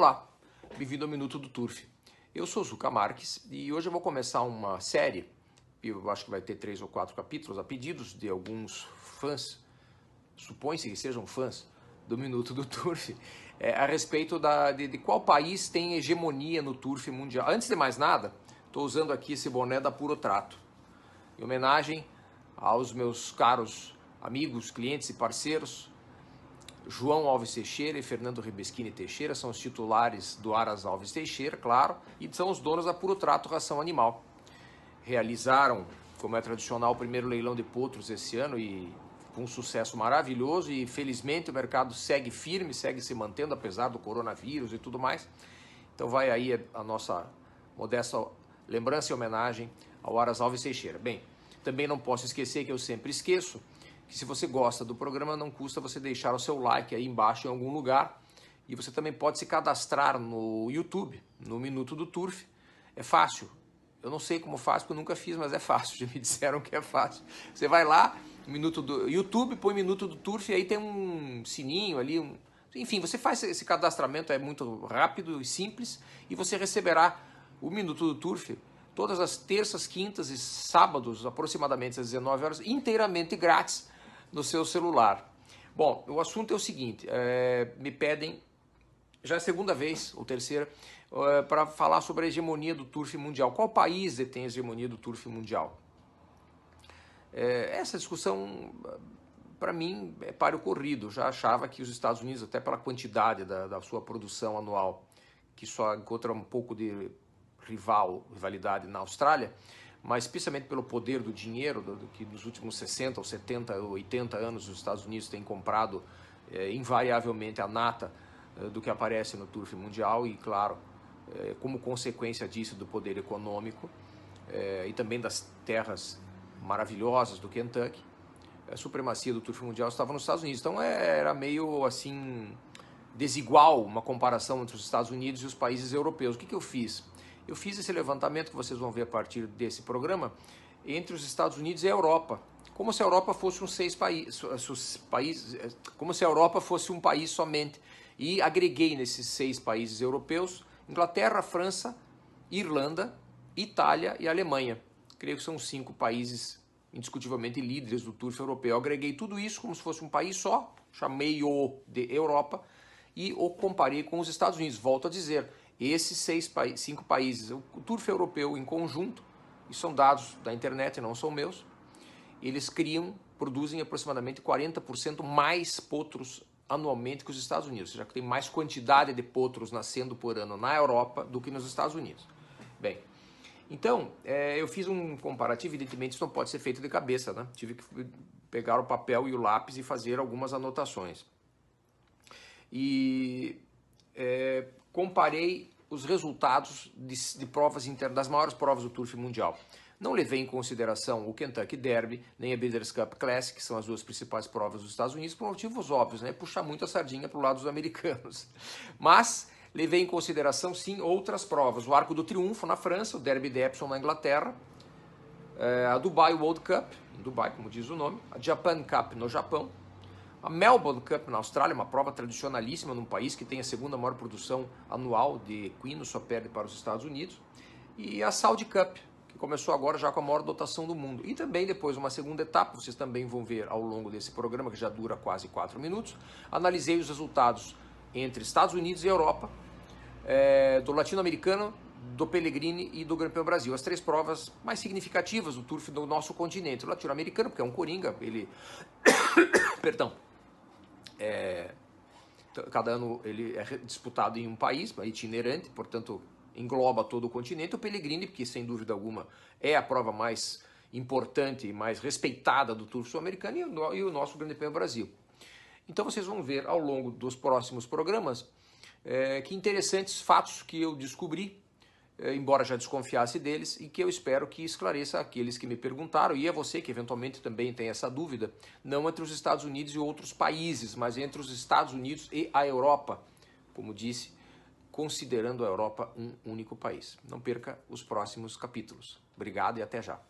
Olá, bem-vindo ao Minuto do Turf. Eu sou o Zuca Marques e hoje eu vou começar uma série, eu acho que vai ter 3 ou 4 capítulos, a pedidos de alguns fãs, supõe-se que sejam fãs do Minuto do Turf, a respeito de qual país tem hegemonia no turf mundial. Antes de mais nada, estou usando aqui esse boné da Puro Trato, em homenagem aos meus caros amigos, clientes e parceiros, João Alves Teixeira e Fernando Rebeschini Teixeira, são os titulares do Aras Alves Teixeira, claro, e são os donos da Puro Trato Ração Animal. Realizaram, como é tradicional, o primeiro leilão de potros esse ano e com um sucesso maravilhoso, e felizmente o mercado segue firme, segue se mantendo apesar do coronavírus e tudo mais. Então vai aí a nossa modesta lembrança e homenagem ao Aras Alves Teixeira. Bem, também não posso esquecer, que eu sempre esqueço, que se você gosta do programa, não custa você deixar o seu like aí embaixo em algum lugar, e você também pode se cadastrar no YouTube, no Minuto do Turf. É fácil, eu não sei como faz, porque eu nunca fiz, mas é fácil, já me disseram que é fácil. Você vai lá, Minuto do YouTube, põe Minuto do Turf, e aí tem um sininho ali, enfim, você faz esse cadastramento, é muito rápido e simples, e você receberá o Minuto do Turf todas as terças, quintas e sábados, aproximadamente às 19 horas, inteiramente grátis no seu celular. Bom, o assunto é o seguinte, me pedem, já é a segunda vez, ou terceira, para falar sobre a hegemonia do turf mundial. Qual país detém a hegemonia do turf mundial? Essa discussão, para mim, é páreo corrido. Eu já achava que os Estados Unidos, até pela quantidade da sua produção anual, que só encontra um pouco de rivalidade na Austrália, mas especialmente pelo poder do dinheiro, que nos últimos 60 ou 70 ou 80 anos os Estados Unidos têm comprado invariavelmente a nata do que aparece no turf mundial, e claro, como consequência disso, do poder econômico e também das terras maravilhosas do Kentucky, a supremacia do turf mundial estava nos Estados Unidos. Então era meio assim desigual uma comparação entre os Estados Unidos e os países europeus. O que eu fiz? Eu fiz esse levantamento que vocês vão ver a partir desse programa entre os Estados Unidos e a Europa, como se a Europa fosse como se a Europa fosse um país somente, e agreguei nesses 6 países europeus Inglaterra, França, Irlanda, Itália e Alemanha. Creio que são 5 países indiscutivelmente líderes do turf europeu. Eu agreguei tudo isso como se fosse um país só, chamei-o de Europa e o comparei com os Estados Unidos. Volto a dizer, esses 5 países, o turf europeu em conjunto, e são dados da internet, não são meus, eles produzem aproximadamente 40% mais potros anualmente que os Estados Unidos, ou seja, que tem mais quantidade de potros nascendo por ano na Europa do que nos Estados Unidos. Bem, então, eu fiz um comparativo, evidentemente isso não pode ser feito de cabeça, né? Tive que pegar o papel e o lápis e fazer algumas anotações. E comparei os resultados de provas internas, das maiores provas do turf mundial. Não levei em consideração o Kentucky Derby, nem a Breeders' Cup Classic, que são as 2 principais provas dos Estados Unidos, por motivos óbvios, né? Puxar muito a sardinha para o lado dos americanos. Mas levei em consideração, sim, outras provas. O Arco do Triunfo na França, o Derby de Epsom na Inglaterra, a Dubai World Cup, em Dubai, como diz o nome, a Japan Cup no Japão, a Melbourne Cup na Austrália, uma prova tradicionalíssima num país que tem a 2ª maior produção anual de equinos, só perde para os Estados Unidos, e a Saudi Cup, que começou agora já com a maior dotação do mundo. E também depois uma segunda etapa, vocês também vão ver ao longo desse programa, que já dura quase 4 minutos, analisei os resultados entre Estados Unidos e Europa, do latino-americano, do Pellegrini e do Gran Premio Brasil, as 3 provas mais significativas do turf do nosso continente. O latino-americano, porque é um coringa, ele perdão, cada ano ele é disputado em um país, itinerante, portanto engloba todo o continente. O Pellegrini, que sem dúvida alguma é a prova mais importante e mais respeitada do turf sul-americano, e o nosso Grande Prêmio Brasil. Então vocês vão ver ao longo dos próximos programas que interessantes fatos que eu descobri, embora já desconfiasse deles, e que eu espero que esclareça aqueles que me perguntaram, e a você que eventualmente também tem essa dúvida, não entre os Estados Unidos e outros países, mas entre os Estados Unidos e a Europa, como disse, considerando a Europa um único país. Não perca os próximos capítulos. Obrigado e até já.